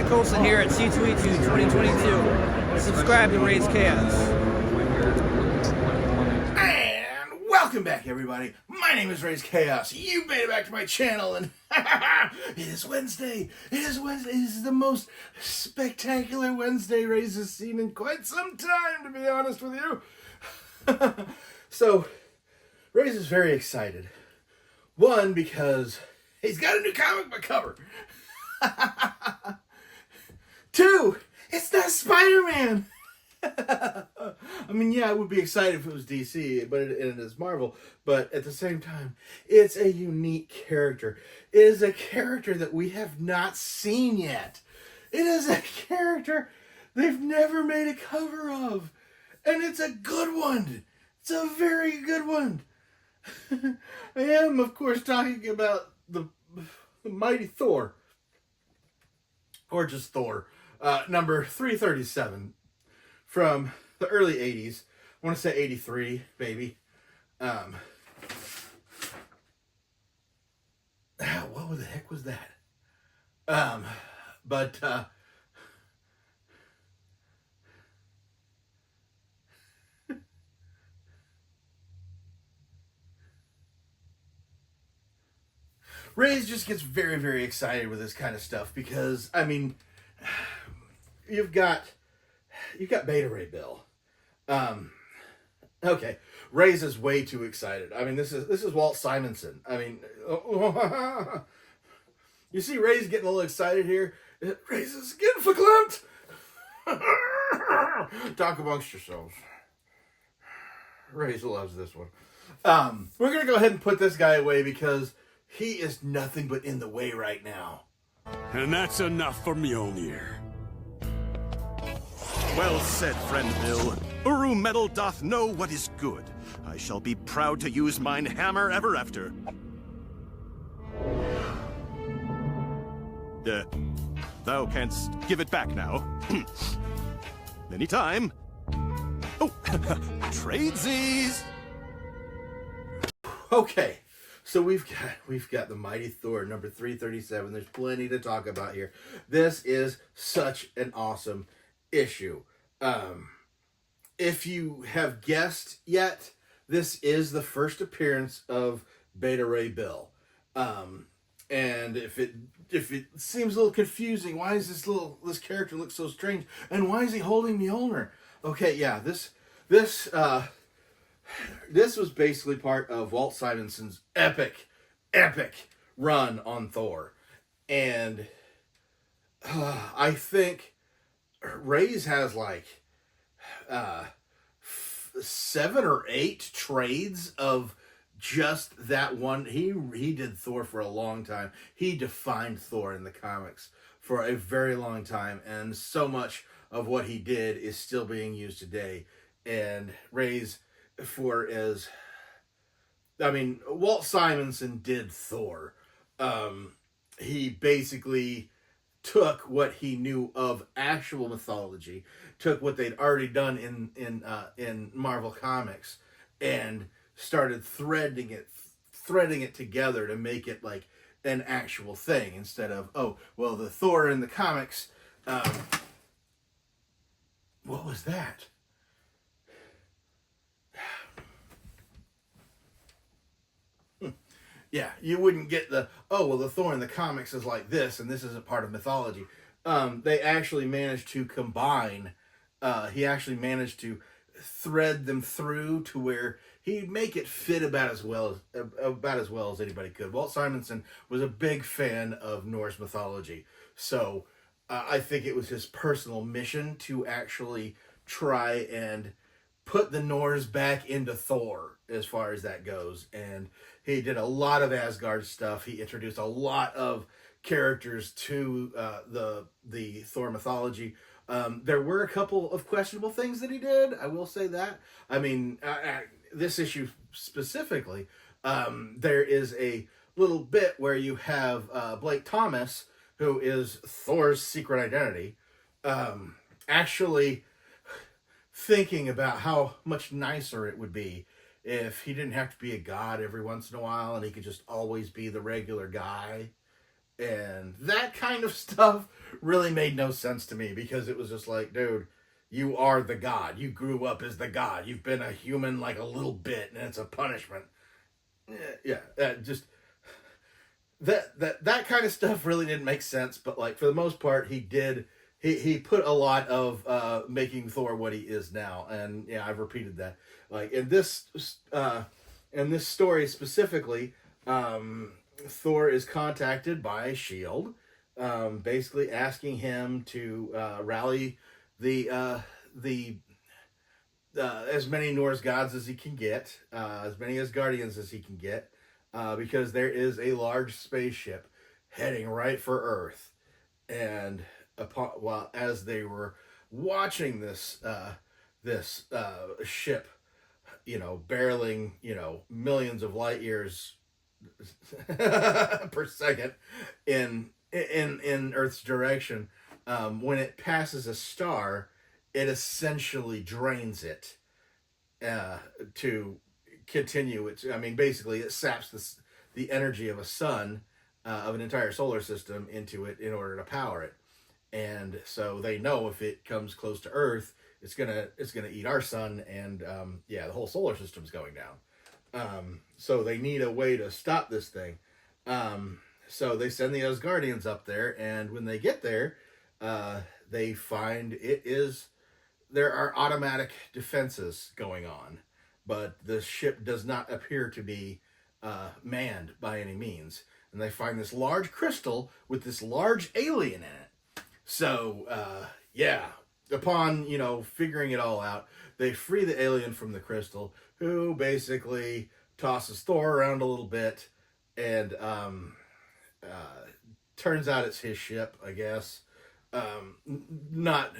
Grant Colson here at C2E2 2022. Subscribe to Raze Chaos. And welcome back, everybody. My name is Raze Chaos. You made it back to my channel, and it is Wednesday. It is Wednesday. This is the most spectacular Wednesday Raze has seen in quite some time, to be honest with you. So, Raze is very excited. One, because he's got a new comic book cover. Two, it's not Spider-Man. I mean, yeah, I would be excited if it was DC, but it is Marvel. But at the same time, it's a unique character. It is a character that we have not seen yet. It is a character they've never made a cover of. And it's a good one. It's a very good one. I am, of course, talking about the mighty Thor. Or just Thor. Number 337. From the early 80s. I want to say 83, baby. What the heck was that? Raze just gets very, very excited with this kind of stuff because, I mean, you've got Beta Ray Bill. Okay, Raze is way too excited. I mean, this is Walt Simonson. I mean, you see Raze getting a little excited here. Raze is getting verklempt. Talk amongst yourselves. Raze loves this one. We're gonna go ahead and put this guy away because he is nothing but in the way right now. And that's enough for Mjolnir. Well said, friend Bill. Uru metal doth know what is good. I shall be proud to use mine hammer ever after. Thou canst give it back now. Any time. Oh, tradesies. Okay, so we've got the mighty Thor, number 337. There's plenty to talk about here. This is such an awesome issue. If you have guessed yet, this is the first appearance of Beta Ray Bill. And if it seems a little confusing, why is this character look so strange? And why is he holding Mjolnir? Okay, yeah, this was basically part of Walt Simonson's epic run on Thor. And I think Raze has like 7 or 8 trades of just that one. He did Thor for a long time. He defined Thor in the comics for a very long time, and so much of what he did is still being used today. And Raze, Walt Simonson did Thor. He basically took what he knew of actual mythology, took what they'd already done in Marvel Comics, and started threading it together to make it like an actual thing instead of, oh, well, the Thor in the comics. What was that? Yeah, you wouldn't get the Thor in the comics is like this, and this isn't part of mythology. They actually managed to combine. He actually managed to thread them through to where he'd make it fit about as well as anybody could. Walt Simonson was a big fan of Norse mythology, so I think it was his personal mission to actually try and put the Norse back into Thor as far as that goes. And he did a lot of Asgard stuff. He introduced a lot of characters to the Thor mythology. There were a couple of questionable things that he did. I will say that. I mean, this issue specifically, there is a little bit where you have Blake Thomas, who is Thor's secret identity, actually thinking about how much nicer it would be if he didn't have to be a god every once in a while and he could just always be the regular guy. And that kind of stuff really made no sense to me, because it was just like, dude, you are the god. You grew up as the god. You've been a human like a little bit, and it's a punishment. Yeah, just that kind of stuff really didn't make sense. But like for the most part, he did. He put a lot of making Thor what he is now, and yeah, I've repeated that. Like in this story specifically, Thor is contacted by S.H.I.E.L.D., basically asking him to rally the as many Norse gods as he can get, as many as guardians as he can get, because there is a large spaceship heading right for Earth. And while as they were watching this ship, barreling, millions of light years per second in Earth's direction, when it passes a star, it essentially drains it to continue its. I mean, basically, it saps the energy of a sun, of an entire solar system into it in order to power it. And so they know if it comes close to Earth, it's gonna eat our sun, and the whole solar system's going down. So they need a way to stop this thing. So they send the Asgardians up there, and when they get there, they find there are automatic defenses going on, but the ship does not appear to be manned by any means. And they find this large crystal with this large alien in it. So, upon, figuring it all out, they free the alien from the crystal, who basically tosses Thor around a little bit, and turns out it's his ship, I guess. Not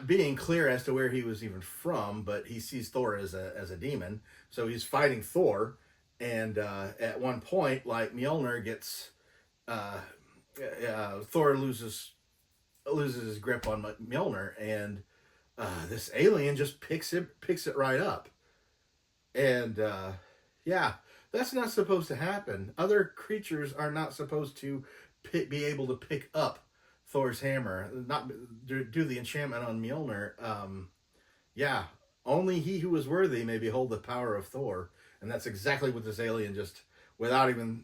being clear as to where he was even from, but he sees Thor as a demon, so he's fighting Thor, and at one point, like, Mjolnir gets... Thor loses his grip on Mjolnir, and this alien just picks it right up. And that's not supposed to happen. Other creatures are not supposed to be able to pick up Thor's hammer, not do the enchantment on Mjolnir. Only he who is worthy may behold the power of Thor, and that's exactly what this alien just, without even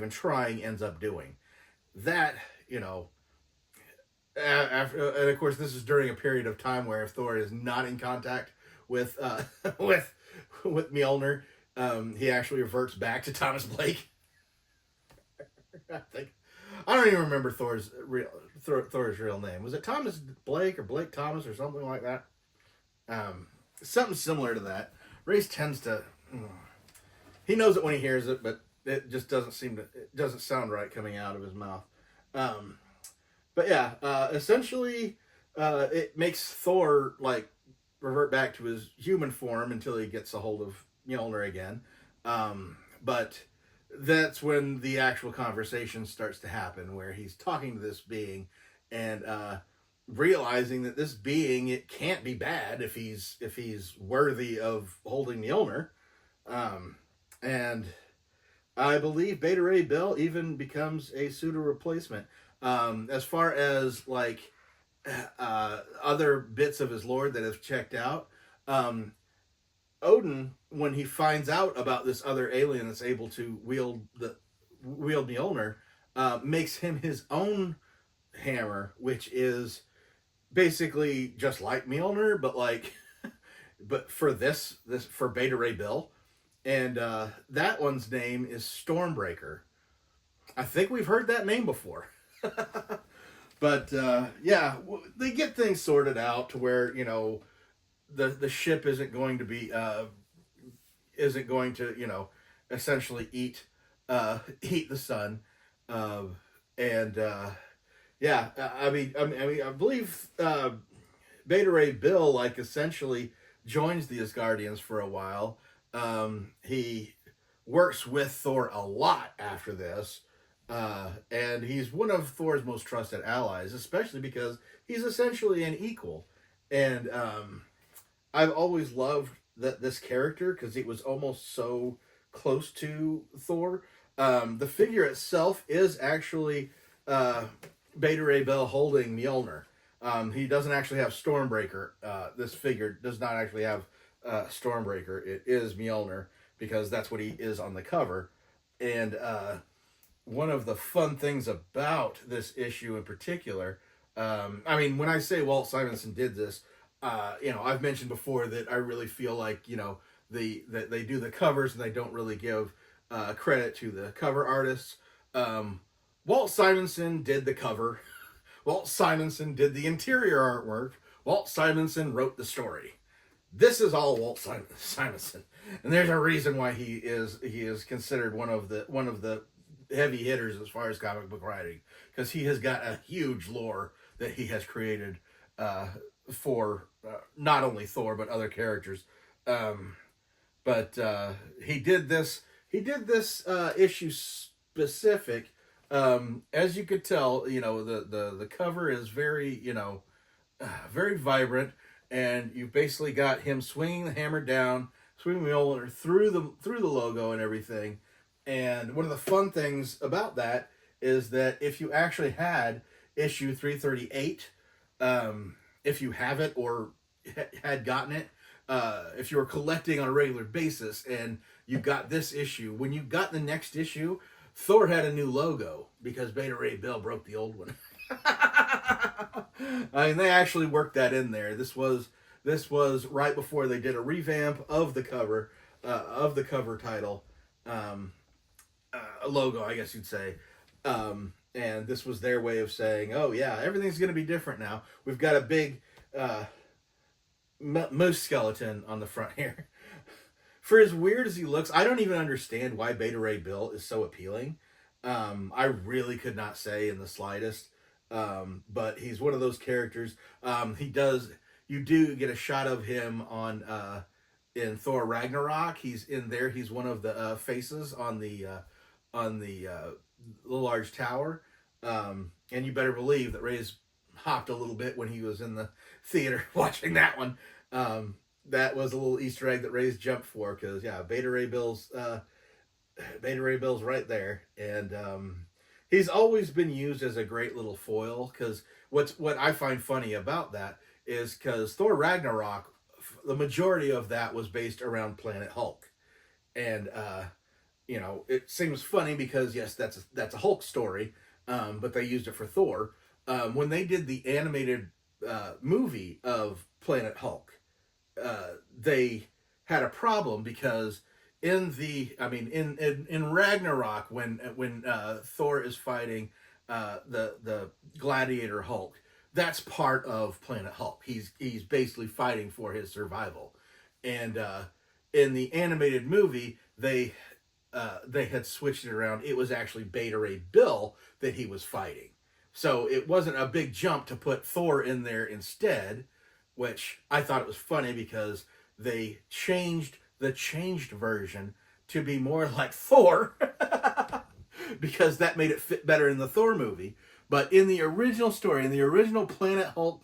trying, ends up doing. That, after, and of course, this is during a period of time where if Thor is not in contact with with Mjolnir, he actually reverts back to Thomas Blake. I don't even remember Thor's real name. Was it Thomas Blake or Blake Thomas or something like that? Something similar to that. Raze tends to. He knows it when he hears it, but it just doesn't sound right coming out of his mouth. Essentially, it makes Thor revert back to his human form until he gets a hold of Mjolnir again. But that's when the actual conversation starts to happen, where he's talking to this being and realizing that this being, it can't be bad if he's worthy of holding Mjolnir. And I believe Beta Ray Bill even becomes a pseudo replacement. As far as other bits of his lore that have checked out, Odin, when he finds out about this other alien that's able to wield Mjolnir, makes him his own hammer, which is basically just like Mjolnir, but for for Beta Ray Bill, and that one's name is Stormbreaker. I think we've heard that name before. But they get things sorted out to where the ship isn't going to essentially eat the sun, I believe Beta Ray Bill essentially joins the Asgardians for a while. He works with Thor a lot after this. And he's one of Thor's most trusted allies, especially because he's essentially an equal. And I've always loved this character because he was almost so close to Thor. The figure itself is actually Beta Ray Bill holding Mjolnir. He doesn't actually have Stormbreaker. This figure does not actually have Stormbreaker. It is Mjolnir because that's what he is on the cover. And one of the fun things about this issue in particular, I mean, when I say Walt Simonson did this, I've mentioned before that I really feel like, that they do the covers and they don't really give credit to the cover artists. Walt Simonson did the cover. Walt Simonson did the interior artwork. Walt Simonson wrote the story. This is all Walt Simonson, and there's a reason why he is considered one of the heavy hitters as far as comic book writing, because he has got a huge lore that he has created for not only Thor but other characters. But he did this issue specific. As you could tell, the cover is very, very vibrant, and you've basically got him swinging the hammer down, swinging the Mjolnir through the logo and everything. And one of the fun things about that is that if you actually had issue 338, if you have it or had gotten it, if you were collecting on a regular basis and you got this issue, when you got the next issue, Thor had a new logo because Beta Ray Bill broke the old one. I mean, they actually worked that in there. This was right before they did a revamp of the cover title, a logo, I guess you'd say. And this was their way of saying, oh yeah, everything's going to be different now. We've got a big moose skeleton on the front here. For as weird as he looks, I don't even understand why Beta Ray Bill is so appealing. I really could not say in the slightest. But he's one of those characters. You do get a shot of him in Thor Ragnarok. He's in there. He's one of the faces on the large tower. And you better believe that Raze hopped a little bit when he was in the theater watching that one. That was a little Easter egg that Raze jumped for, because Beta Ray Bill's right there, and he's always been used as a great little foil. Because what I find funny about that is because Thor Ragnarok, the majority of that was based around Planet Hulk, and it seems funny because yes, that's a Hulk story, but they used it for Thor. When they did the animated movie of Planet Hulk, they had a problem because in Ragnarok, when Thor is fighting the Gladiator Hulk, that's part of Planet Hulk. He's basically fighting for his survival, and in the animated movie they had switched it around. It was actually Beta Ray Bill that he was fighting, so it wasn't a big jump to put Thor in there instead. Which I thought it was funny because they changed the changed version to be more like Thor because that made it fit better in the Thor movie. But in the original story, in the original Planet Hulk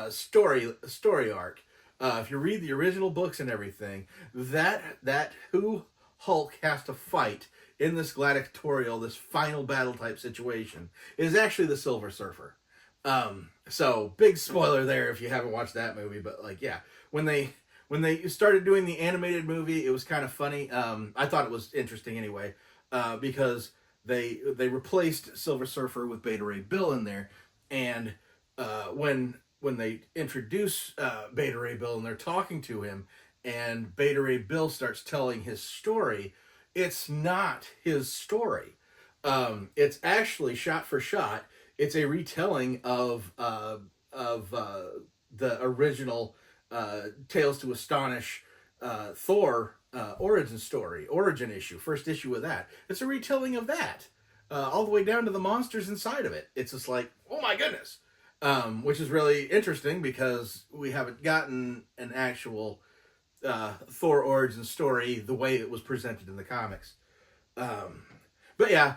story arc, if you read the original books and everything, that who Hulk has to fight in this gladiatorial, this final battle type situation, is actually the Silver Surfer. So big spoiler there if you haven't watched that movie, but when they started doing the animated movie, it was kind of funny. I thought it was interesting anyway, because they replaced Silver Surfer with Beta Ray Bill in there, and when they introduce Beta Ray Bill and they're talking to him, and Beta Ray Bill starts telling his story, it's not his story. It's actually shot for shot. It's a retelling of the original Tales to Astonish Thor origin issue, first issue of that. It's a retelling of that, all the way down to the monsters inside of it. It's just like, oh my goodness, which is really interesting because we haven't gotten an actual Thor origin story the way it was presented in the comics. But yeah.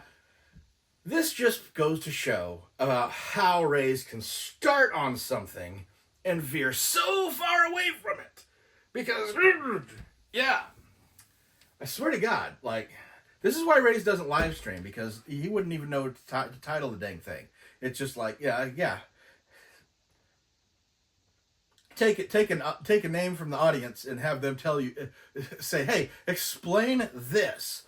This just goes to show about how Raze can start on something and veer so far away from it. Because, I swear to God, This is why Raze doesn't live stream, because he wouldn't even know to title the dang thing. It's just like, yeah. Take a name from the audience and have them tell you, say, hey, explain this.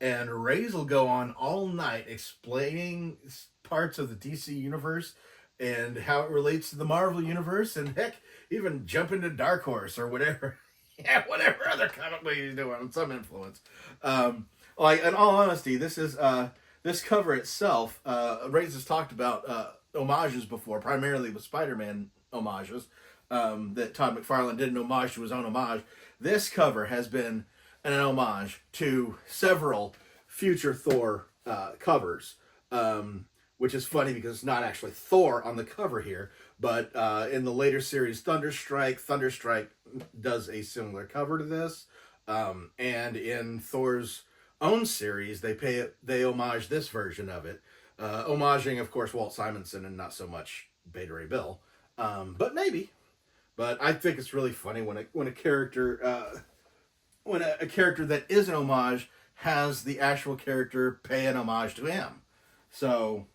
And Raze will go on all night explaining parts of the DC universe and how it relates to the Marvel universe, and heck, even jump into Dark Horse or whatever. Yeah, whatever other comic book he's doing, some influence. Like, in all honesty, this is this cover itself. Raze has talked about homages before, primarily with Spider-Man homages. That Todd McFarlane did an homage to his own homage. This cover has been an homage to several future Thor covers, which is funny because it's not actually Thor on the cover here, but in the later series Thunderstrike does a similar cover to this, and in Thor's own series they homage this version of it, homaging, of course, Walt Simonson and not so much Beta Ray Bill, but maybe. But I think it's really funny when a character a character that is an homage has the actual character pay an homage to him. So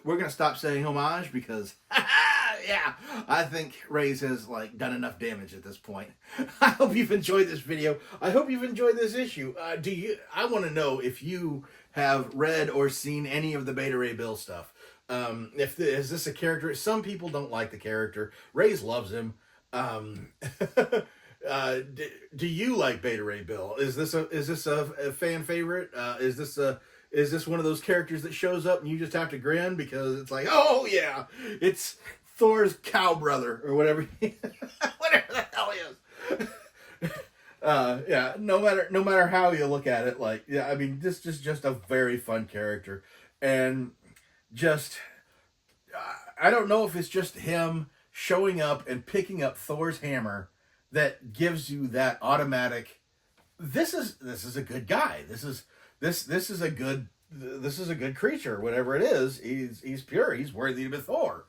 we're gonna stop saying homage because yeah, I think Raze has done enough damage at this point. I hope you've enjoyed this video. I hope you've enjoyed this issue. I want to know if you have read or seen any of the Beta Ray Bill stuff. Is this a character? Some people don't like the character. Raze loves him. Do you like Beta Ray Bill? Is this a fan favorite? Is this one of those characters that shows up and you just have to grin because it's like, oh yeah, it's Thor's cow brother or whatever, whatever the hell he is. Yeah. No matter how you look at it, I mean, this is just a very fun character, and just I don't know if it's just him showing up and picking up Thor's hammer that gives you that automatic, this is a good guy. This is a good creature. Whatever it is, he's pure. He's worthy to be Thor.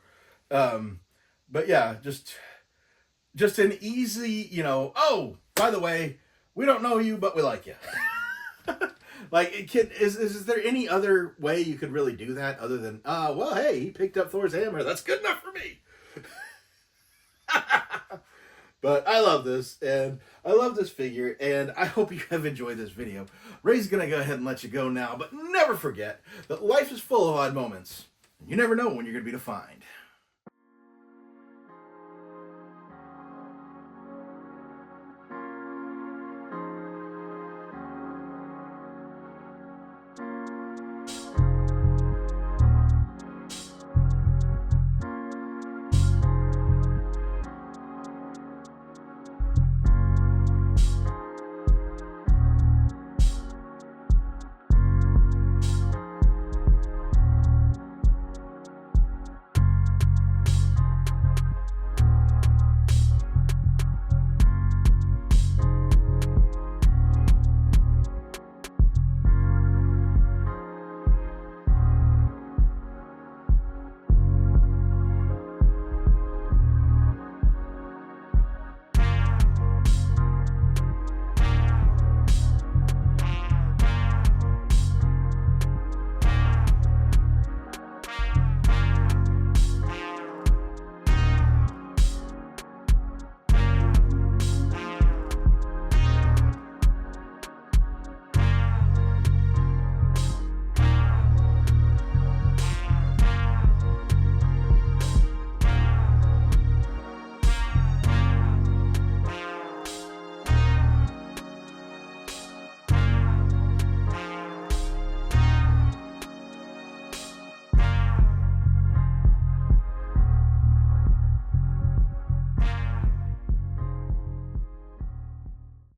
But yeah, just an easy, oh, by the way, we don't know you, but we like you. Is there any other way you could really do that other than, well, hey, he picked up Thor's hammer. That's good enough for me. But I love this, and I love this figure, and I hope you have enjoyed this video. Ray's going to go ahead and let you go now, but never forget that life is full of odd moments. You never know when you're going to be defined.